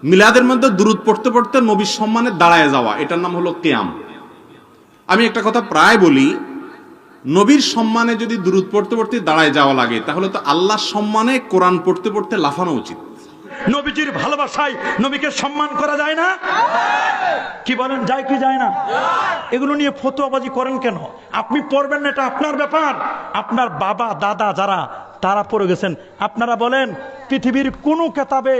মিলাদের মধ্যে দুরূদ পড়তে পড়তে নবীর সম্মানে দাঁড়ায় যাওয়া, এটার নাম হলো কিয়াম। আমি একটা কথা প্রায় বলি, নবীর সম্মানে যদি দুরূদ পড়তে পড়তে দাঁড়ায় যাওয়া লাগে, তাহলে তো আল্লাহর সম্মানে কোরআন পড়তে পড়তে লাফানো উচিত। নবীজির ভালোবাসায় নবীকে সম্মান করা যায় না? কি বলেন, যায় কি যায় না? এগুলো নিয়ে ফতোয়াবাজি করেন কেন? আপনি পড়বেন না, এটা আপনার ব্যাপার। আপনার বাবা দাদা যারা, তারা পড়ে গেছেন। আপনারা বলেন পৃথিবীর কোন কেতাবে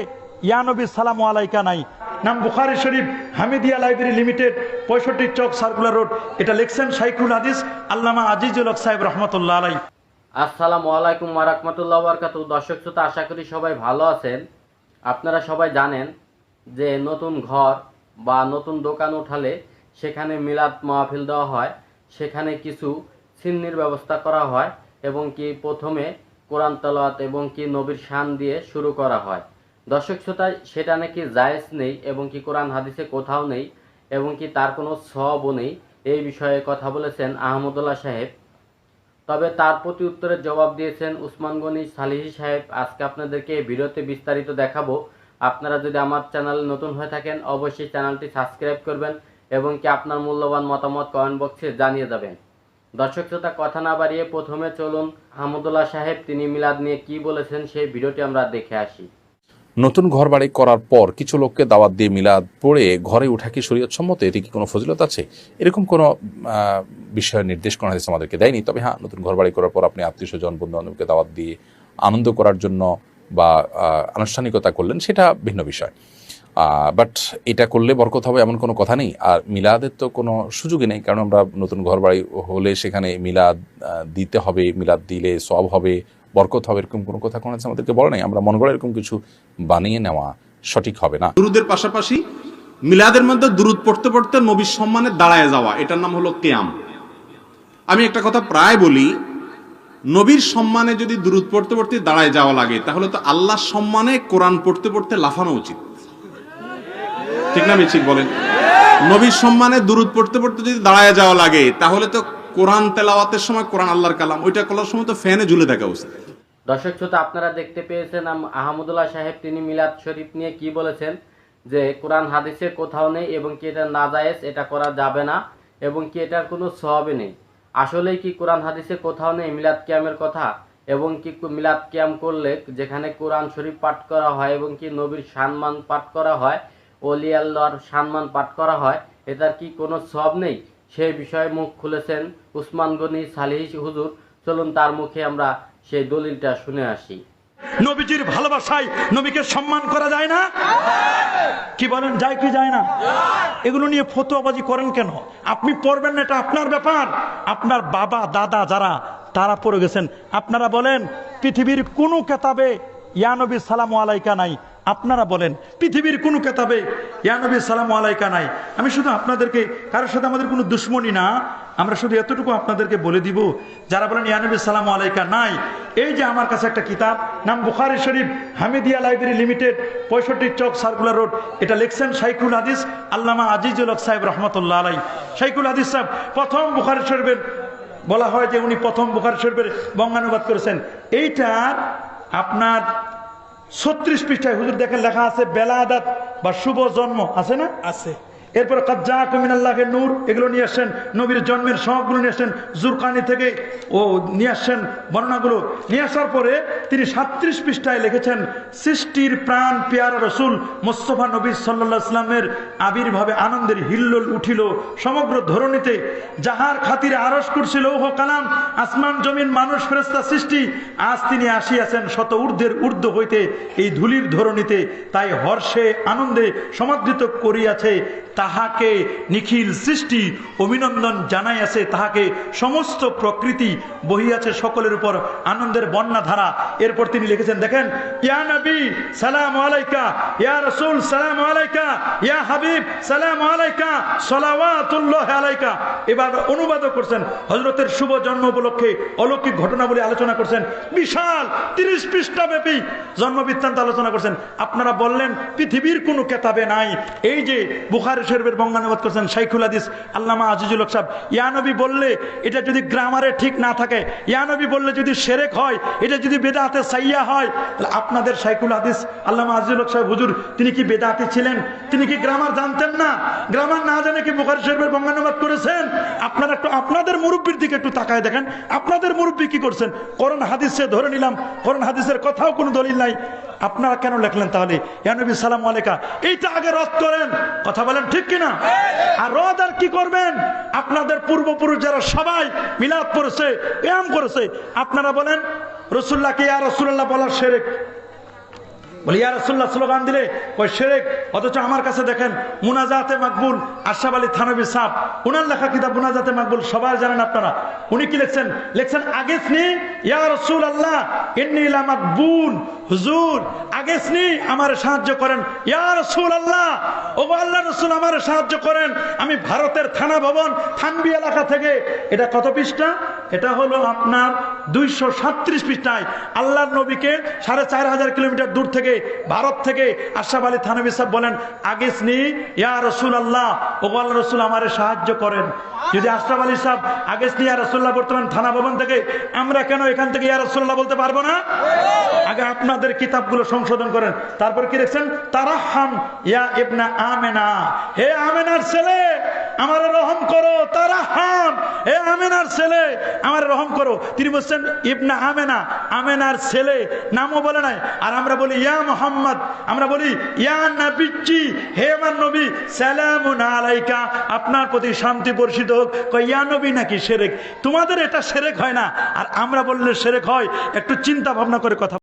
ইয়া নবী সালামু আলাইকা নাই। নাম বুখারী শরীফ, হামিদিয়া লাইব্রেরি লিমিটেড, 65 চক সার্কুলার রোড। এটা লিখছেন শাইখুল হাদিস আল্লামা আজিজুল হক সাহেব রহমতুল্লাহ আলাইহি। আসসালামু আলাইকুম ওয়া রাহমাতুল্লাহি ওয়া বারাকাতুহু। দর্শক শ্রোতা, আশা করি সবাই ভালো আছেন। আপনারা সবাই জানেন যে নতুন ঘর বা নতুন দোকান উঠালে সেখানে মিলাদ মাহফিল দেওয়া হয়, সেখানে কিছু সিন্নির ব্যবস্থা করা হয় এবং কি প্রথমে কোরআন তেলাওয়াত এবং কি নবীর শান দিয়ে শুরু করা হয়। দর্শক শ্রোতা, সেটা নাকি জায়েজ নেই এবং কি কোরআন হাদিসে কোথাও নেই এবং কি তার কোনো সওয়াবও নেই। এই বিষয়ে কথা বলেছেন আহমদুল্লাহ সাহেব। তবে তার প্রতি উত্তরের জবাব দিয়েছেন উসমান গনি সালিহি সাহেব। আজকে আপনাদেরকে এই ভিডিওতে বিস্তারিত দেখাবো। আপনারা যদি আমার চ্যানেলে নতুন হয়ে থাকেন, অবশ্যই চ্যানেলটি সাবস্ক্রাইব করবেন এবং কি আপনার মূল্যবান মতামত কমেন্ট বক্সে জানিয়ে যাবেন। দর্শক শ্রোতা, কথা না বাড়িয়ে প্রথমে চলুন আহমদুল্লাহ সাহেব তিনি মিলাদ নিয়ে কি বলেছেন সেই ভিডিওটি আমরা দেখে আসি। নতুন ঘর বাড়ি করার পর কিছু লোককে দাওয়াত দিয়ে মিলাদ পড়ে ঘরে ওঠা কি শরীয়ত সম্মত? এটি কি কোনো ফজিলত আছে? এরকম কোনো বিষয়ের নির্দেশ কোন হাদিস আমাদেরকে দেয়নি। তবে হ্যাঁ, নতুন ঘর বাড়ি করার পর আপনি আত্মীয় স্বজন বন্ধু বান্ধবকে দাওয়াত দিয়ে আনন্দ করার জন্য বা আনুষ্ঠানিকতা করলেন, সেটা ভিন্ন বিষয়। বাট এটা করলে বরকত হবে এমন কোনো কথা নেই। আর মিলাদের তো কোনো সুযোগই নেই, কারণ আমরা নতুন ঘর বাড়ি হলে সেখানে মিলাদ দিতে হবে, মিলাদ দিলে সওয়াব হবে, বরকত হবে, এরকম কোনো কথা কোনো আছে আমাদেরকে বলে নাই। আমরা মনে করি এরকম কিছু বানিয়ে নেওয়া সঠিক হবে না। দুরূদের পাশাপাশি মিলাদের মধ্যে দুরূদ পড়তে পড়তে নবীর সম্মানে দাঁড়ায় যাওয়া, এটার নাম হলো কিয়াম। আমি একটা কথা প্রায় বলি, নবীর সম্মানে যদি দুরূদ পড়তে পড়তে দাঁড়ায় যাওয়া লাগে, তাহলে তো আল্লাহর সম্মানে কোরআন পড়তে পড়তে লাফানো উচিত। ঠিক না ঠিক বলেন? নবীর সম্মানে দুরূদ পড়তে পড়তে যদি দাঁড়ায় যাওয়া লাগে, তাহলে তো কোরআন তেলাওয়াতের সময়, কোরআন আল্লাহর কালাম, ওইটা করার সময় তো ফ্যানে ঝুলে থাকা উচিত। দর্শক শ্রোতা, আপনারা দেখতে পেয়েছেন আহমদুল্লাহ সাহেব তিনি মিলাদ শরীফ নিয়ে কি বলেছেন, যে কোরআন হাদিসে কোথাও নেই এবং কি এটা নাজায়েজ, এটা করা যাবে না এবং কি এটার কোনো সওয়াবই নেই। আসলেই কি কোরআন হাদিসে কোথাও নেই মিলাদ কিয়ামের কথা? এবং কি মিলাদ কিয়াম করলে যেখানে কোরআন শরীফ পাঠ করা হয় এবং কি নবীর সম্মান পাঠ করা হয়, ওলি আল্লাহর সম্মান পাঠ করা হয়, এটার কি কোনো সওয়াব নেই? সেই বিষয়ে মুখ খুলেছেন উসমান গনি সালিহি হুজুর। চলুন তার মুখে আমরা সেই দলিলটা শুনে আসি। নবীজির ভালোবাসায় নবীকে সম্মান করা যায় না? কি বলেন, যায় কি যায় না? এগুলো নিয়ে ফতোয়াবাজি করেন কেন? আপনি পড়বেন না, এটা আপনার ব্যাপার। আপনার বাবা দাদা যারা, তারা পড়ে গেছেন। আপনারা বলেন পৃথিবীর কোন কেতাবে ইয়া নবী সালামু আলাইকা নাই। আপনারা বলেন পৃথিবীর কোন কেতাবে ইয়া নবী সালামু আলাইকা নাই। আমি শুধু আপনাদেরকে, কারোর সাথে আমাদের কোনো দুশ্মনী না, আমরা শুধু এতটুকু আপনাদেরকে বলে দিব, যারা বলেন ইয়া নবী সালামু আলাইকা নাই, এই যে আমার কাছে একটা কিতাব, নাম বুখারী শরীফ, হামিদিয়া লাইব্রেরি লিমিটেড, 65 চক সার্কুলার রোড। এটা লিখছেন শাইখুল হাদিস আল্লামা আজিজুল হক সাহেব রহমতুল্লাহ আলাইহি। শাইখুল হাদিস সাহেব প্রথম বুখারী শরীফের, বলা হয় যে উনি প্রথম বুখারী শরীফের বঙ্গানুবাদ করেছেন। এইটার আপনার 36 পৃষ্ঠায় হুজুর দেখেন লেখা আছে বেলাদাত বা শুভ জন্ম, আছে না? আছে। এরপর কাজ্জাকুম মিনাল্লাহি নূর, এগুলো নিয়ে আসছেন, নবীর জন্মের সবগুলো নিয়ে আসছেন জুরকানি থেকে, ও নিয়ে আসছেন বর্ণনাগুলো। নিয়ে আসার পরে তিনি 37 পৃষ্ঠায় লিখেছেন সৃষ্টির প্রাণ পেয়ারা রসুল মুস্তাফা নবী সাল্লাল্লাহু আলাইহি ওয়াসাল্লামের আবির্ভাবে আনন্দের হিল্লোল উঠিল সমগ্র ধরণীতে, যাহার খাতিরে আরশ কুরসি লৌহ কালাম আসমান জমিন মানুষ ফেরেশতা সৃষ্টি, আজ তিনি আসিয়াছেন শত ঊর্ধ্বের ঊর্ধ্ব হইতে এই ধূলির ধরণীতে, তাই হর্ষে আনন্দে সমাদৃত করিয়াছে তাহাকে নিখিল সৃষ্টি, অভিনন্দন জানাইয়াছে তাহাকে সমস্ত প্রকৃতি, বহিয়াছে সকলের উপর আনন্দের বন্যা ধারা। এরপর তিনি লিখেছেন, দেখেন, ইয়া নবী সালাম আলাইকা, ইয়া রাসূল সালাম আলাইকা, ইয়া হাবিব সালাম আলাইকা, সালাওয়াতুল্লাহ আলাইকা। এবার অনুবাদও করছেন, হযরতের শুভ জন্ম উপলক্ষে অলৌকিক ঘটনাবলী আলোচনা করছেন, বিশাল 30 পৃষ্ঠা ব্যাপী জন্ম বৃত্তান্ত আলোচনা করছেন। আপনারা বললেন পৃথিবীর কোনো কেতাবে নাই। এই যে বুখারী শরীফের বঙ্গানুবাদ করেছেন শাইখুল হাদিস আল্লামা আজিজুল হক সাহেব। ইয়া নবী বললে এটা যদি গ্রামারে ঠিক না থাকে, ইয়া নবী বললে যদি শিরক হয়, এটা যদি বেদাতে সাইয়া হয়, তাহলে আপনাদের শাইখুল হাদিস আল্লামা আজিজুল হক সাহেব হুজুর তিনি কি বেদাতি ছিলেন? তিনি কি গ্রামার জানতেন না? গ্রামার না জানে কি বুখারী শরীফের বঙ্গানুবাদ করেছেন? আপনারা একটু আপনাদের মুরব্বির দিকে একটু তাকায় দেখেন, আপনাদের মুরব্বি কি করছেন? কোরআন হাদিসে ধরে নিলাম, কোরআন হাদিসের কথাও কোনো দলিল নাই, আপনারা কেন লেখলেন তাহলে ইয়া নবী সালাম আলাইকা? এইটা আগে রদ করেন, কথা বলেন ঠিক কিনা? আর রদ আর কি করবেন? আপনাদের পূর্বপুরুষ যারা সবাই মিলাদ করেছে, কিয়াম করেছে, আপনারা বলেন রাসূলুল্লাহকে ইয়া রাসূলুল্লাহ বলার শিরক, বলি ইয়া রাসূলুল্লাহ স্লোগান দিলে ওই শিরক। অথচ আমার কাছে দেখেন মুনাজাতে মাকবুল আশরাফ আলী থানভী সাহেব, উনার লেখা কিতাব মুনাজাতে মাকবুল সবাই জানেন আপনারা। উনি কি লিখছেন? লিখছেন আগেসনি ইয়া রাসূলুল্লাহ ইন্নী লামাকবুল, হুজুর আগেসনি আমার সাহায্য করেন, ইয়া রাসূলুল্লাহ ও আল্লাহর রাসূল আমার সাহায্য করেন, আমি ভারতের থানা ভবন থানভী এলাকা থেকে। এটা কত পৃষ্ঠা? এটা হলো আপনার 237 পৃষ্ঠায় আল্লাহর নবীকে 4500 কিলোমিটার দূর থেকে ভারত থেকে আশরাফ আলী থানভী সাহেব বলেন আগেসনি ইয়া রাসূলুল্লাহ ও আল্লাহর রাসূল আমারে সাহায্য করেন। যদি আশরাফ আলী সাহেব আগেসনি ইয়া রাসূলুল্লাহ বর্তমান থানা ভবন থেকে, আমরা কেন এখান থেকে ইয়া রাসূলুল্লাহ বলতে পারবো না? আগে আপনাদের কিতাবগুলো সংশোধন করেন। তারপর কি লিখছেন? তারাহাম ইয়া ইবনা আমেনা, হে আমেনার ছেলে আমারে রহম করো। তারাহাম, হে আমেনার ছেলে আমারে রহম করো। তিনি বলছেন ইবনা আমেনা, আমেনার ছেলে, নামও বলে নাই। আর আমরা বলি ইয়া মুহাম্মদ, আমরা বলি ইয়া নবীজি, হে আমার নবী সালামুন আলাইকা, আপনার প্রতি শান্তি বর্ষিত হোক। কয় ইয়া নবী নাকি শিরক? তোমাদের এটা শিরক হয় না, আর আমরা বললে শিরক হয়। একটু চিন্তা ভাবনা করে কথা